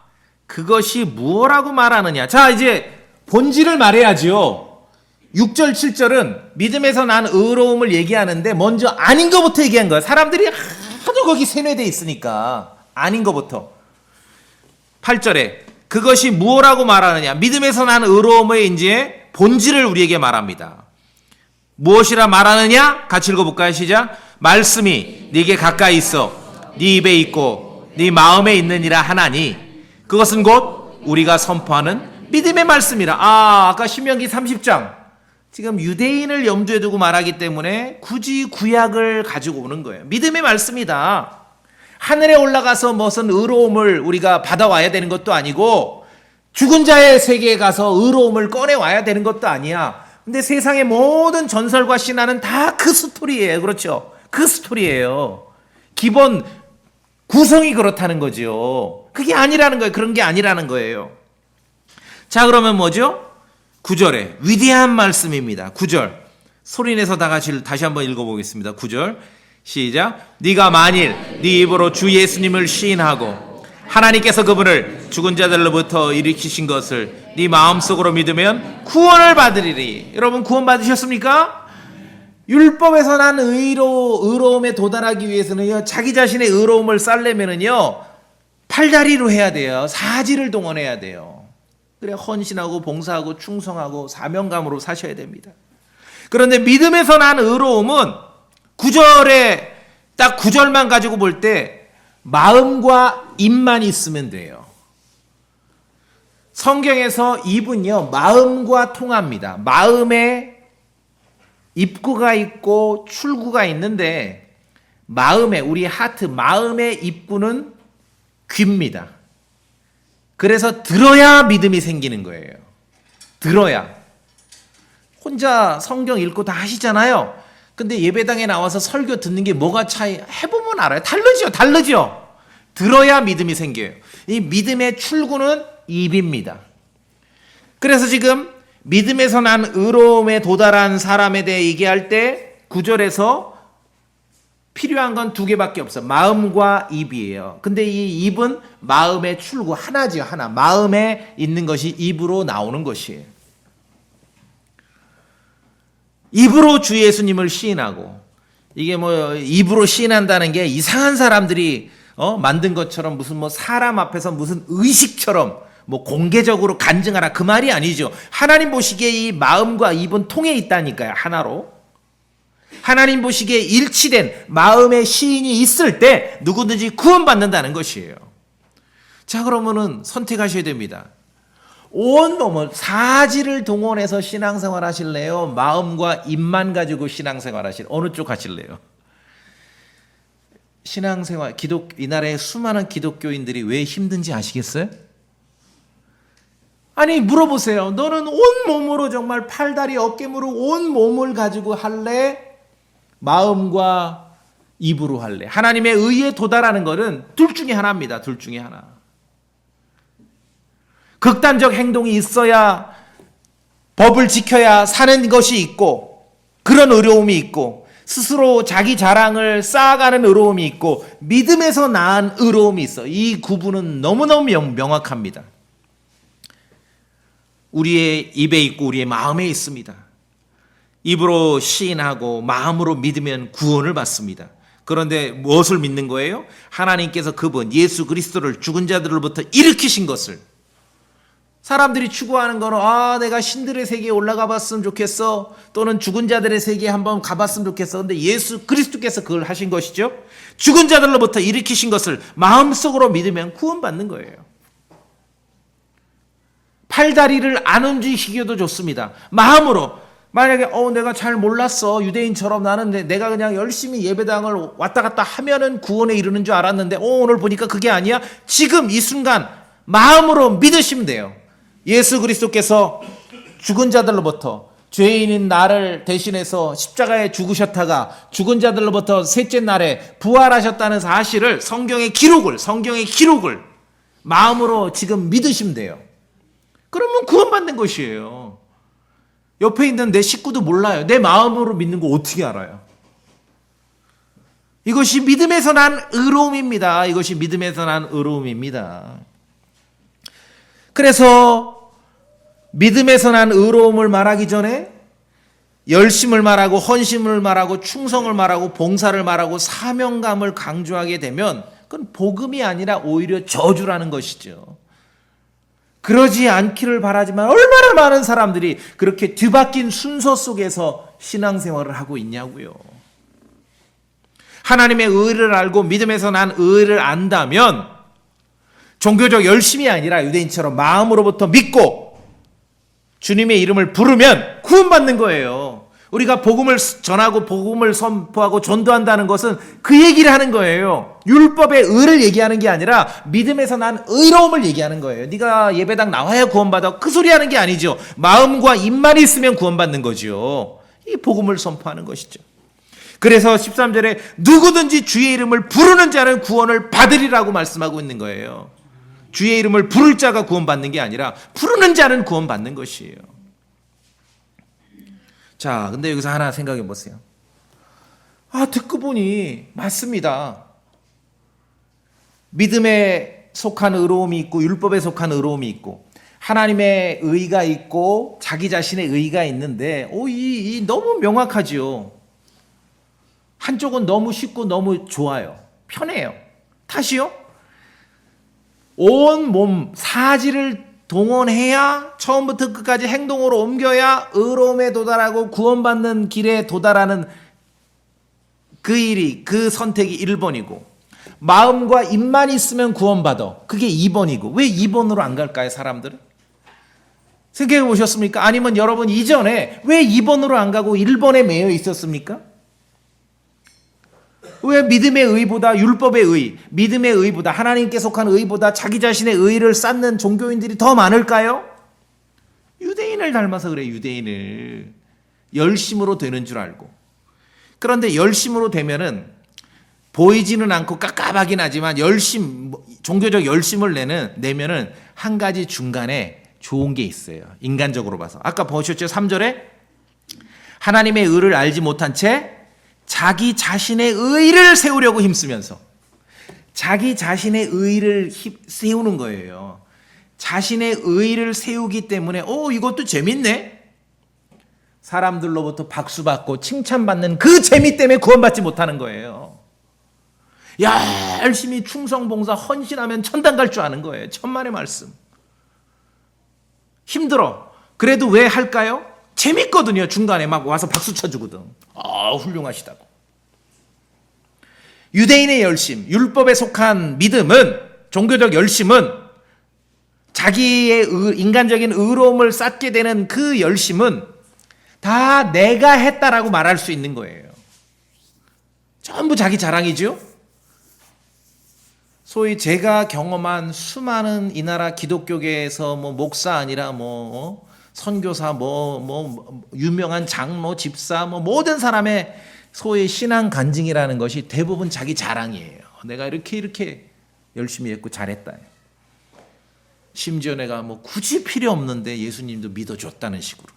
Speaker 1: 그것이 무엇라고 말하느냐. 자, 이제 본질을 말해야죠. 6절, 7절은 믿음에서 난 의로움을 얘기하는데 먼저 아닌 것부터 얘기한 거예요. 사람들이 하도 거기 세뇌되어 있으니까 아닌 것부터. 8절에 그것이 무엇라고 말하느냐. 믿음에서 난 의로움의 이제 본질을 우리에게 말합니다. 무엇이라 말하느냐? 같이 읽어볼까요? 시작. 말씀이 네게 가까이 있어 네 입에 있고 네 마음에 있느니라 하나니 그것은 곧 우리가 선포하는 믿음의 말씀이라. 아까 신명기 30장 지금 유대인을 염두에 두고 말하기 때문에 굳이 구약을 가지고 오는 거예요. 믿음의 말씀이다. 하늘에 올라가서 무슨 의로움을 우리가 받아와야 되는 것도 아니고 죽은 자의 세계에 가서 의로움을 꺼내와야 되는 것도 아니야. 근데 세상의 모든 전설과 신화는 다 그 스토리예요. 그렇죠? 그 스토리예요. 기본 구성이 그렇다는 거죠. 그게 아니라는 거예요. 그런 게 아니라는 거예요. 자, 그러면 뭐죠? 9절에 위대한 말씀입니다. 9절 소리내서 다 같이 다시 한번 읽어보겠습니다. 9절 시작. 네가 만일 네 입으로 주 예수님을 시인하고 하나님께서 그분을 죽은 자들로부터 일으키신 것을 네 마음속으로 믿으면 구원을 받으리리. 여러분 구원 받으셨습니까? 율법에서 난 의로움에 도달하기 위해서는요, 자기 자신의 의로움을 쌓려면은요, 팔다리로 해야 돼요. 사지를 동원해야 돼요. 그래 헌신하고 봉사하고 충성하고 사명감으로 사셔야 됩니다. 그런데 믿음에서 난 의로움은 9절에 딱 9절만 가지고 볼 때 마음과 입만 있으면 돼요. 성경에서 입은요, 마음과 통합니다. 마음에 입구가 있고 출구가 있는데 마음에, 우리 하트, 마음의 입구는 귀입니다. 그래서 들어야 믿음이 생기는 거예요. 들어야. 혼자 성경 읽고 다 하시잖아요. 근데 예배당에 나와서 설교 듣는 게 뭐가 차이? 해보면 알아요. 다르죠? 들어야 믿음이 생겨요. 이 믿음의 출구는 입입니다. 그래서 지금 믿음에서 난 의로움에 도달한 사람에 대해 얘기할 때 9절에서 필요한 건 두 개밖에 없어. 마음과 입이에요. 근데 이 입은 마음의 출구 하나죠. 하나. 마음에 있는 것이 입으로 나오는 것이에요. 입으로 주 예수님을 시인하고, 이게 뭐 입으로 시인한다는 게 이상한 사람들이 만든 것처럼 무슨 뭐 사람 앞에서 무슨 의식처럼 뭐 공개적으로 간증하라 그 말이 아니죠. 하나님 보시기에 이 마음과 입은 통해 있다니까요. 하나로. 하나님 보시기에 일치된 마음의 시인이 있을 때 누구든지 구원받는다는 것이에요. 자, 그러면은 선택하셔야 됩니다. 온 몸을 사지를 동원해서 신앙생활 하실래요? 마음과 입만 가지고 신앙생활 하실래요? 어느 쪽 하실래요? 신앙생활 이 나라의 수많은 기독교인들이 왜 힘든지 아시겠어요? 아니 물어보세요. 너는 온 몸으로 정말 팔다리 어깨무로 온 몸을 가지고 할래? 마음과 입으로 할래? 하나님의 의에 도달하는 것은 둘 중에 하나입니다. 둘 중에 하나. 극단적 행동이 있어야 법을 지켜야 사는 것이 있고 그런 의로움이 있고 스스로 자기 자랑을 쌓아가는 의로움이 있고 믿음에서 낳은 의로움이 있어. 이 구분은 너무너무 명확합니다. 우리의 입에 있고 우리의 마음에 있습니다. 입으로 시인하고 마음으로 믿으면 구원을 받습니다. 그런데 무엇을 믿는 거예요? 하나님께서 그분 예수 그리스도를 죽은 자들로부터 일으키신 것을. 사람들이 추구하는 거는 내가 신들의 세계에 올라가 봤으면 좋겠어. 또는 죽은 자들의 세계에 한번 가봤으면 좋겠어. 근데 예수 그리스도께서 그걸 하신 것이죠. 죽은 자들로부터 일으키신 것을 마음속으로 믿으면 구원받는 거예요. 팔다리를 안 움직이셔도 좋습니다. 마음으로 만약에 내가 잘 몰랐어. 유대인처럼 나는 내가 그냥 열심히 예배당을 왔다 갔다 하면은 구원에 이르는 줄 알았는데 오늘 보니까 그게 아니야. 지금 이 순간 마음으로 믿으시면 돼요. 예수 그리스도께서 죽은 자들로부터 죄인인 나를 대신해서 십자가에 죽으셨다가 죽은 자들로부터 셋째 날에 부활하셨다는 사실을 성경의 기록을 마음으로 지금 믿으시면 돼요. 그러면 구원받는 것이에요. 옆에 있는 내 식구도 몰라요. 내 마음으로 믿는 거 어떻게 알아요? 이것이 믿음에서 난 의로움입니다. 이것이 믿음에서 난 의로움입니다. 그래서 믿음에서 난 의로움을 말하기 전에 열심을 말하고 헌신을 말하고 충성을 말하고 봉사를 말하고 사명감을 강조하게 되면 그건 복음이 아니라 오히려 저주라는 것이죠. 그러지 않기를 바라지만 얼마나 많은 사람들이 그렇게 뒤바뀐 순서 속에서 신앙생활을 하고 있냐고요. 하나님의 의를 알고 믿음에서 난 의를 안다면 종교적 열심이 아니라 유대인처럼 마음으로부터 믿고 주님의 이름을 부르면 구원받는 거예요. 우리가 복음을 전하고 복음을 선포하고 전도한다는 것은 그 얘기를 하는 거예요. 율법의 의를 얘기하는 게 아니라 믿음에서 난 의로움을 얘기하는 거예요. 네가 예배당 나와야 구원받아. 그 소리 하는 게 아니죠. 마음과 입만 있으면 구원받는 거죠. 이 복음을 선포하는 것이죠. 그래서 13절에 누구든지 주의 이름을 부르는 자는 구원을 받으리라고 말씀하고 있는 거예요. 주의 이름을 부를 자가 구원받는 게 아니라 부르는 자는 구원받는 것이에요. 자, 근데 여기서 하나 생각해 보세요. 듣고 보니 맞습니다. 믿음에 속한 의로움이 있고 율법에 속한 의로움이 있고 하나님의 의가 있고 자기 자신의 의가 있는데 이 너무 명확하지요. 한쪽은 너무 쉽고 너무 좋아요. 편해요. 다시요. 온 몸 사지를 동원해야 처음부터 끝까지 행동으로 옮겨야 의로움에 도달하고 구원받는 길에 도달하는 그 일이 그 선택이 1번이고 마음과 입만 있으면 구원받아. 그게 2번이고 왜 2번으로 안 갈까요 사람들은? 생각해 보셨습니까? 아니면 여러분 이전에 왜 2번으로 안 가고 1번에 매여 있었습니까? 왜 믿음의 의보다 율법의 의, 믿음의 의보다 하나님께 속한 의보다 자기 자신의 의를 쌓는 종교인들이 더 많을까요? 유대인을 닮아서 그래. 유대인을 열심으로 되는 줄 알고. 그런데 열심으로 되면은 보이지는 않고 깝깝하긴 하지만 종교적 열심을 내면은 한 가지 중간에 좋은 게 있어요. 인간적으로 봐서. 아까 보셨죠? 3절에 하나님의 의를 알지 못한 채 자기 자신의 의를 세우려고 힘쓰면서 자기 자신의 의를 세우는 거예요. 자신의 의를 세우기 때문에 이것도 재밌네. 사람들로부터 박수받고 칭찬받는 그 재미 때문에 구원받지 못하는 거예요. 열심히 충성봉사 헌신하면 천당 갈 줄 아는 거예요. 천만의 말씀. 힘들어. 그래도 왜 할까요? 재밌거든요. 중간에 막 와서 박수 쳐주거든. 훌륭하시다고. 유대인의 열심, 율법에 속한 믿음은, 종교적 열심은 자기의 인간적인 의로움을 쌓게 되는 그 열심은 다 내가 했다라고 말할 수 있는 거예요. 전부 자기 자랑이죠. 소위 제가 경험한 수많은 이 나라 기독교계에서 뭐 목사 아니라 뭐 선교사 뭐 유명한 장로 집사 뭐 모든 사람의 소위 신앙 간증이라는 것이 대부분 자기 자랑이에요. 내가 이렇게 열심히 했고 잘했다. 심지어 내가 뭐 굳이 필요 없는데 예수님도 믿어줬다는 식으로.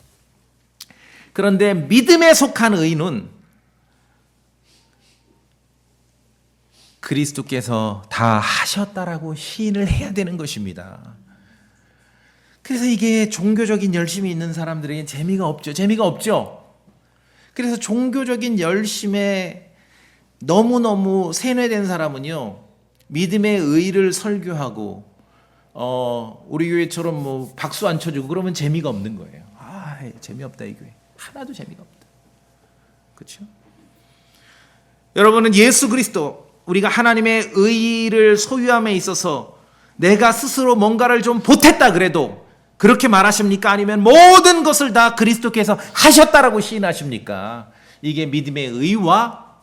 Speaker 1: 그런데 믿음에 속한 의인은 그리스도께서 다 하셨다라고 시인을 해야 되는 것입니다. 그래서 이게 종교적인 열심이 있는 사람들에게는 재미가 없죠. 그래서 종교적인 열심에 너무너무 세뇌된 사람은요, 믿음의 의의를 설교하고 우리 교회처럼 뭐 박수 안 쳐주고 그러면 재미가 없는 거예요. 재미없다 이 교회. 하나도 재미가 없다. 그렇죠? 여러분은 예수 그리스도, 우리가 하나님의 의의를 소유함에 있어서 내가 스스로 뭔가를 좀 보탰다 그래도 그렇게 말하십니까? 아니면 모든 것을 다 그리스도께서 하셨다라고 시인하십니까? 이게 믿음의 의와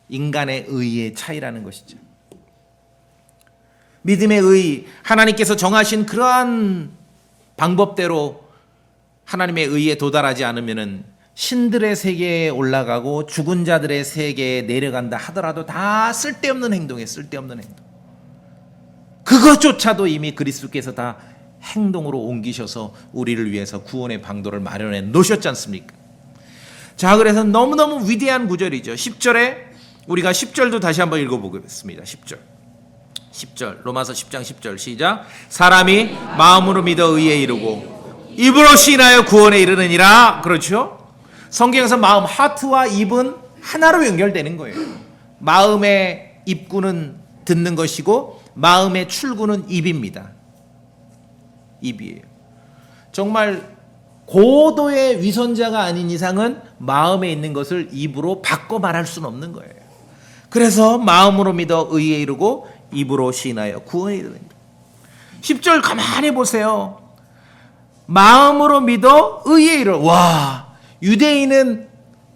Speaker 1: 인간의 의의 차이라는 것이죠. 믿음의 의, 하나님께서 정하신 그러한 방법대로 하나님의 의에 도달하지 않으면은 신들의 세계에 올라가고 죽은 자들의 세계에 내려간다 하더라도 다 쓸데없는 행동에 쓸데없는 행동. 그것조차도 이미 그리스도께서 다 행동으로 옮기셔서 우리를 위해서 구원의 방도를 마련해 놓으셨지 않습니까? 자, 그래서 너무너무 위대한 구절이죠. 10절에 우리가 10절도 다시 한번 읽어보겠습니다. 10절 로마서 10장 10절 시작. 사람이 마음으로 믿어 의에 이르고 입으로 시인하여 구원에 이르느니라. 그렇죠? 성경에서 마음, 하트와 입은 하나로 연결되는 거예요. 마음의 입구는 듣는 것이고 마음의 출구는 입입니다. 입이에요. 정말 고도의 위선자가 아닌 이상은 마음에 있는 것을 입으로 바꿔 말할 수는 없는 거예요. 그래서 마음으로 믿어 의에 이르고 입으로 시인하여 구원에 이르는다. 10절 가만히 보세요. 마음으로 믿어 의에 이르. 와, 유대인은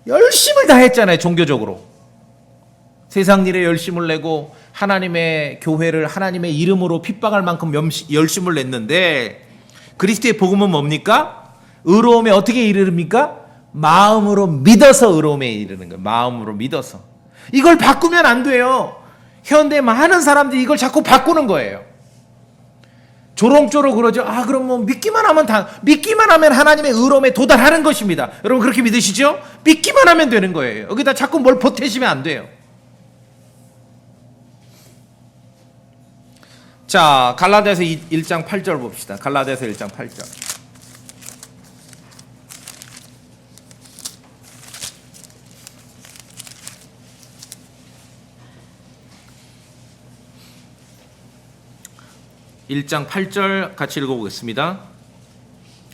Speaker 1: 열심을 다했잖아요. 종교적으로 세상 일에 열심을 내고 하나님의 교회를 하나님의 이름으로 핍박할 만큼 열심을 냈는데 그리스도의 복음은 뭡니까? 의로움에 어떻게 이르릅니까? 마음으로 믿어서 의로움에 이르는 거예요. 마음으로 믿어서. 이걸 바꾸면 안 돼요. 현대 많은 사람들이 이걸 자꾸 바꾸는 거예요. 조롱조롱 그러죠. 그럼 뭐 믿기만 하면 하나님의 의로움에 도달하는 것입니다. 여러분 그렇게 믿으시죠? 믿기만 하면 되는 거예요. 여기다 자꾸 뭘 보태시면 안 돼요. 자, 갈라디아서 1장 8절 봅시다. 갈라디아서 1장 8절. (1장 8절) 같이 읽어보겠습니다.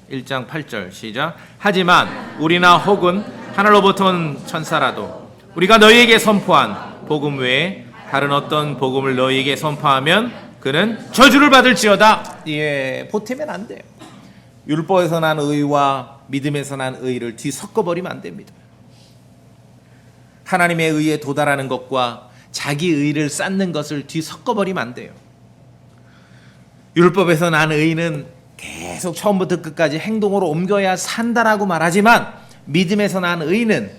Speaker 1: 1장 8절 시작. 하지만 우리나 혹은 하늘로부터 온 천사라도 우리가 너희에게 선포한 복음 외에 다른 어떤 복음을 너희에게 선포하면 그는 저주를 받을지어다. 보태면 안 돼요. 율법에서 난 의와 믿음에서 난 의를 뒤섞어버리면 안 됩니다. 하나님의 의에 도달하는 것과 자기 의를 쌓는 것을 뒤섞어버리면 안 돼요. 율법에서 난 의는 계속 처음부터 끝까지 행동으로 옮겨야 산다라고 말하지만 믿음에서 난 의는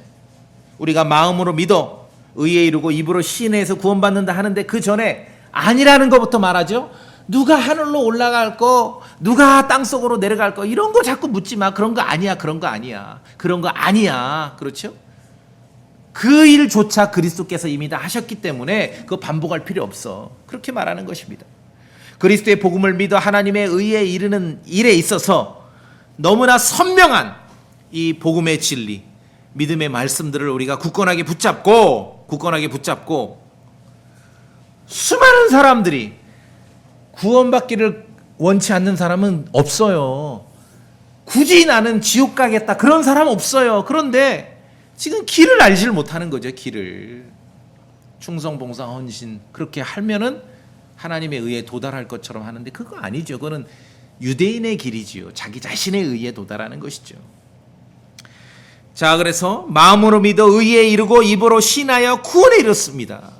Speaker 1: 우리가 마음으로 믿어 의에 이르고 입으로 시인해서 구원받는다 하는데 그 전에 아니라는 것부터 말하죠. 누가 하늘로 올라갈 거, 누가 땅속으로 내려갈 거 이런 거 자꾸 묻지 마. 그런 거 아니야. 그런 거 아니야. 그렇죠? 그 일조차 그리스도께서 이미 다 하셨기 때문에 그거 반복할 필요 없어. 그렇게 말하는 것입니다. 그리스도의 복음을 믿어 하나님의 의에 이르는 일에 있어서 너무나 선명한 이 복음의 진리, 믿음의 말씀들을 우리가 굳건하게 붙잡고 수많은 사람들이 구원받기를 원치 않는 사람은 없어요. 굳이 나는 지옥 가겠다 그런 사람 없어요. 그런데 지금 길을 알지를 못하는 거죠. 길을 충성, 봉사, 헌신 그렇게 하면은 하나님의 의에 도달할 것처럼 하는데 그거 아니죠. 그거는 유대인의 길이지요. 자기 자신의 의에 도달하는 것이죠. 자, 그래서 마음으로 믿어 의에 이르고 입으로 신하여 구원에 이르습니다.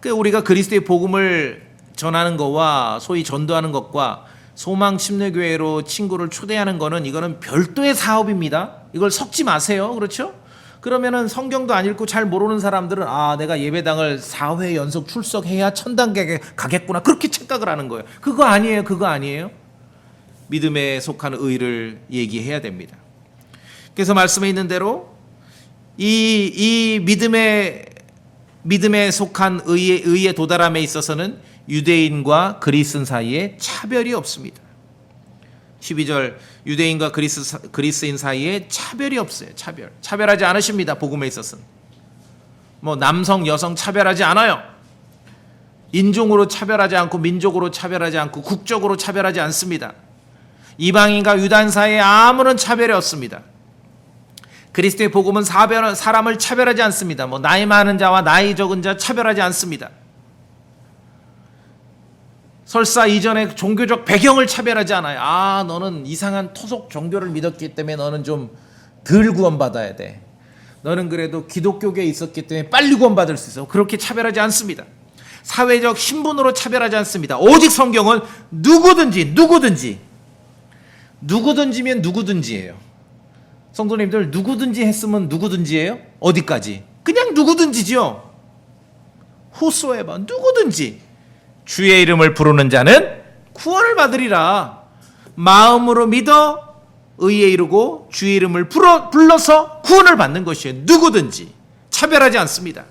Speaker 1: 우리가 그리스도의 복음을 전하는 것과 소위 전도하는 것과 소망 침례교회로 친구를 초대하는 거는 이거는 별도의 사업입니다. 이걸 섞지 마세요. 그렇죠? 그러면은 성경도 안 읽고 잘 모르는 사람들은 내가 예배당을 4회 연속 출석해야 천당객에 가겠구나. 그렇게 착각을 하는 거예요. 그거 아니에요. 그거 아니에요. 믿음에 속한 의를 얘기해야 됩니다. 그래서 말씀에 있는 대로 이 믿음에 속한 의에 도달함에 있어서는 유대인과 그리스인 사이에 차별이 없습니다. 12절 유대인과 그리스인 사이에 차별이 없어요. 차별하지 않으십니다. 복음에 있어서는 남성 여성 차별하지 않아요. 인종으로 차별하지 않고 민족으로 차별하지 않고 국적으로 차별하지 않습니다. 이방인과 유다인 사이에 아무런 차별이 없습니다. 그리스도의 복음은 사람을 차별하지 않습니다. 나이 많은 자와 나이 적은 자 차별하지 않습니다. 설사 이전에 종교적 배경을 차별하지 않아요. 너는 이상한 토속 종교를 믿었기 때문에 너는 좀 덜 구원받아야 돼. 너는 그래도 기독교계에 있었기 때문에 빨리 구원받을 수 있어. 그렇게 차별하지 않습니다. 사회적 신분으로 차별하지 않습니다. 오직 성경은 누구든지면 누구든지예요. 성도님들 누구든지 했으면 누구든지예요? 어디까지? 그냥 누구든지죠. whosoever 누구든지 주의 이름을 부르는 자는 구원을 받으리라. 마음으로 믿어 의에 이르고 주의 이름을 불러서 구원을 받는 것이에요. 누구든지 차별하지 않습니다.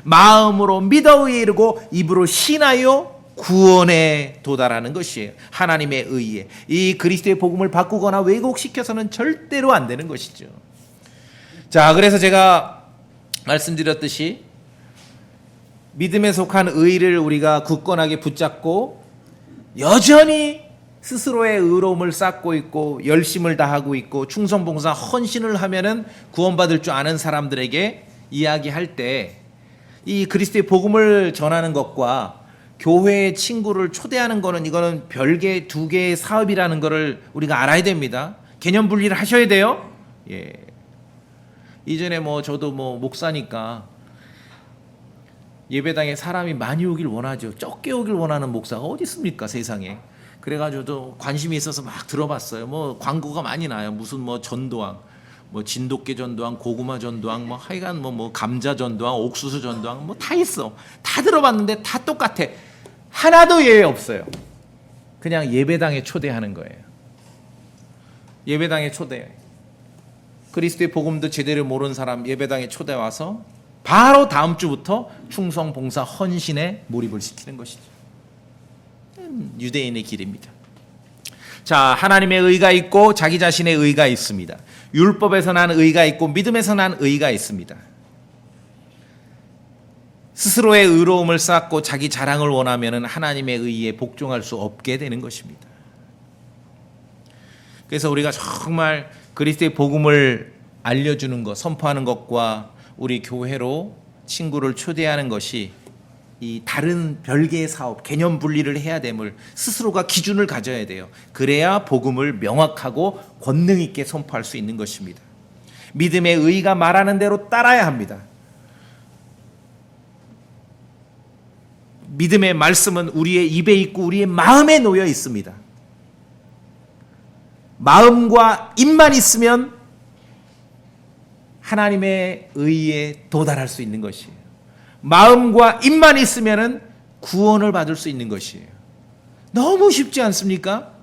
Speaker 1: 마음으로 믿어 의에 이르고 입으로 신하여 구원에 도달하는 것이에요. 하나님의 의에. 이 그리스도의 복음을 바꾸거나 왜곡시켜서는 절대로 안 되는 것이죠. 자, 그래서 제가 말씀드렸듯이 믿음에 속한 의를 우리가 굳건하게 붙잡고 여전히 스스로의 의로움을 쌓고 있고 열심을 다하고 있고 충성봉사 헌신을 하면은 구원받을 줄 아는 사람들에게 이야기할 때 이 그리스도의 복음을 전하는 것과 교회의 친구를 초대하는 거는 이거는 별개 두 개의 사업이라는 거를 우리가 알아야 됩니다. 개념 분리를 하셔야 돼요. 예. 이전에 저도 목사니까 예배당에 사람이 많이 오길 원하죠. 적게 오길 원하는 목사가 어디 있습니까, 세상에. 그래가지고 또 관심이 있어서 막 들어봤어요. 광고가 많이 나요. 무슨 전도왕, 진돗개 전도왕, 고구마 전도왕, 하여간 감자 전도왕, 옥수수 전도왕, 다 있어. 다 들어봤는데 다 똑같아. 하나도 예외 없어요. 그냥 예배당에 초대하는 거예요. 예배당에 초대. 그리스도의 복음도 제대로 모르는 사람 예배당에 초대 와서 바로 다음 주부터 충성, 봉사, 헌신에 몰입을 시키는 것이죠. 유대인의 길입니다. 자, 하나님의 의가 있고 자기 자신의 의가 있습니다. 율법에서 난 의가 있고 믿음에서 난 의가 있습니다. 스스로의 의로움을 쌓고 자기 자랑을 원하면 하나님의 의에 복종할 수 없게 되는 것입니다. 그래서 우리가 정말 그리스도의 복음을 알려주는 것, 선포하는 것과 우리 교회로 친구를 초대하는 것이 이 다른 별개의 사업, 개념 분리를 해야 됨을 스스로가 기준을 가져야 돼요. 그래야 복음을 명확하고 권능 있게 선포할 수 있는 것입니다. 믿음의 의가 말하는 대로 따라야 합니다. 믿음의 말씀은 우리의 입에 있고 우리의 마음에 놓여 있습니다. 마음과 입만 있으면 하나님의 의에 도달할 수 있는 것이에요. 마음과 입만 있으면 구원을 받을 수 있는 것이에요. 너무 쉽지 않습니까?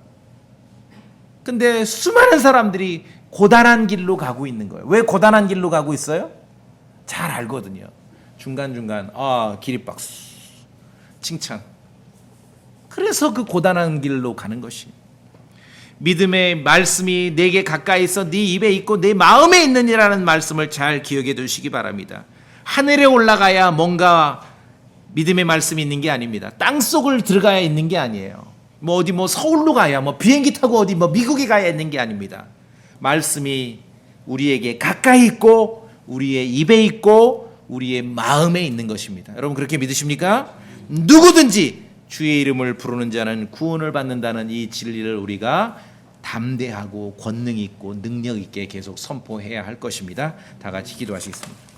Speaker 1: 근데 수많은 사람들이 고단한 길로 가고 있는 거예요. 왜 고단한 길로 가고 있어요? 잘 알거든요. 중간중간 기립박수, 칭찬. 그래서 그 고단한 길로 가는 것이. 믿음의 말씀이 내게 가까이 있어 네 입에 있고 내 마음에 있느니라는 말씀을 잘 기억해 두시기 바랍니다. 하늘에 올라가야 뭔가 믿음의 말씀이 있는 게 아닙니다. 땅속을 들어가야 있는 게 아니에요. 어디 서울로 가야 비행기 타고 어디 미국에 가야 있는 게 아닙니다. 말씀이 우리에게 가까이 있고 우리의 입에 있고 우리의 마음에 있는 것입니다. 여러분 그렇게 믿으십니까? 누구든지 주의 이름을 부르는 자는 구원을 받는다는 이 진리를 우리가 담대하고 권능 있고 능력 있게 계속 선포해야 할 것입니다. 다 같이 기도하시겠습니다.